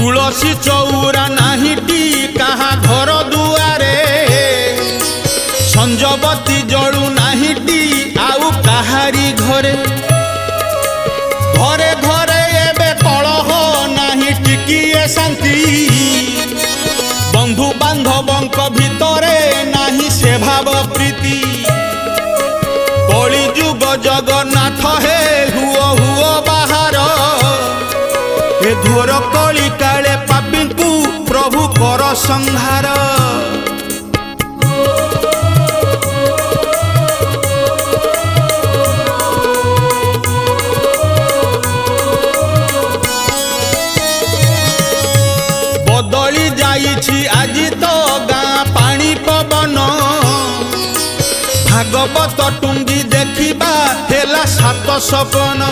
तुलसी चौरा नाहीटी कहा घर दुआरे संजबती जड़ू नाहीटी आउ कहारी घरे घरे घरे एबे कलह नाही टिकिए शांति बंधु बांधवंक भितरे नाही से भाव प्रीति कली जुग जगन्नाथ हे हुओ हुओ बाहर ए घोर कली काले पापी को प्रभु कर संहार बदली जाइछि आजी तो गाँ पानी पवन भागवत टुंगी देखिबा हेला सात सपन।